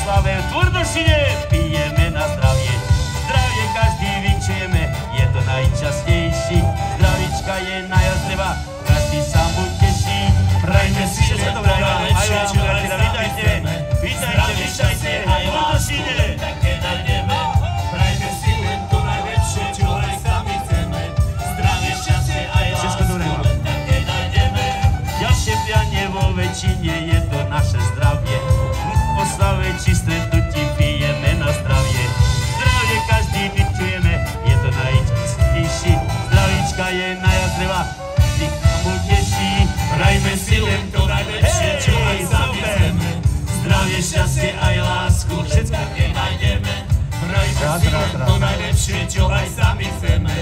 oslave v Tvrdošine pijeme na zdravie. Zdravie každý vinčujeme, je to najčastejší. Zdravička je najviac treba, každý sa mu teší. Prajme si všetko dobré, aj vám, priateľa, vítajte, vítajte, aj v Tvrdošine. Také nájdeme, prajme si len to najlepšie, čo aj sami chceme. Zdravie, šťastie, aj lásku, len také nájdeme. Ďalšie prianie vo väčšine je to naše zdravie. V oslave čisté tuti pijeme na zdravie. Zdravie každý vyčujeme, je to najčistejší. Zdravíčka je najviac treba, vždy sa mu teší. Prajme si len to najlepšie, čo aj sami chceme. Zdravie, šťastie, aj lásku, len také nájdeme. Prajme si len to najlepšie, čo aj sami chceme.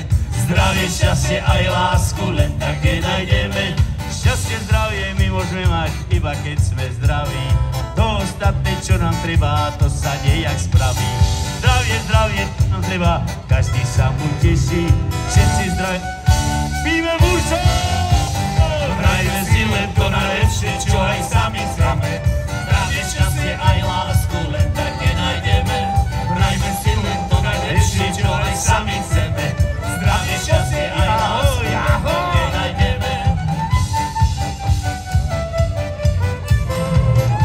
Zdravie, šťastie, aj lásku, len také nájdeme. Šťastie, zdravie my môžeme mať, iba keď sme zdraví. To ostatné, čo nám treba, to sa nejak spraví. Zdravie, zdravie nám treba, každý sa mu teší. Všetci zdravie, píme v úšo! Prajme si len to najlepšie, čo aj sami chceme. Zdravie, šťastie, aj lásku, len také nájdeme. Prajme si len to najlepšie, čo aj sami chceme. Zdravie, šťastie, aj lásku, len také nájdeme.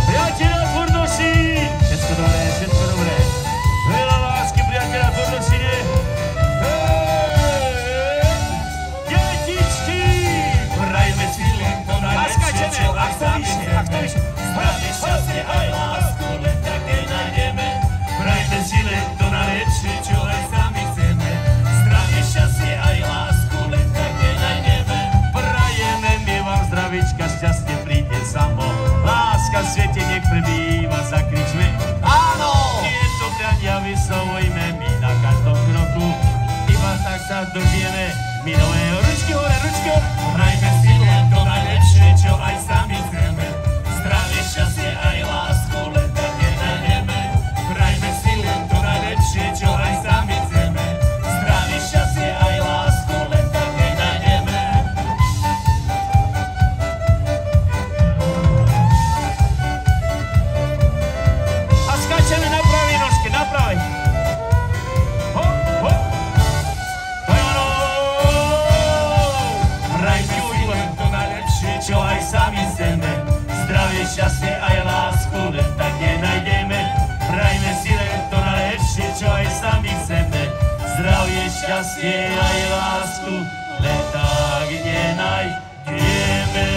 Priateľa Tvrdoši! Všetko dobré, všetko dobré. Veľa lásky, priateľa Tvrdošine. Detičky! Prajme si len to najlepšie, čo aj sami chceme. Zdravie, šťastie, aj lásku, len také nájdeme. Prajme si len to najlepšie, čo aj sami chceme. Zdravie, šťastie, aj lásku, len také nájdeme. Prajeme my vám zdravička, šťastie príde samo. Láska v svete nech prebýva, zakričme áno! Tieto priania vyslovujme my na každom kroku. Iba tak sa dožijeme my nového. Ručky hore, ručky hore! Prajme si len to najlepšie, čo aj sami chceme. Zdravie, šťastie, aj lásku, len také nájdeme. Prajme si len to najlepšie, čo aj sami chceme. Zdravie, šťastie, aj lásku, len také nájdeme. A skáčeme na pravej nožke, na pravej. Hop, hop. Prajme si len to najlepšie, čo aj sami chceme. Zdravie, šťastie, aj lásku, len také nájdeme. Prajme si len to najlepšie, čo aj sami chceme. Zdravie, šťastie, aj lásku, len tak nenájdeme.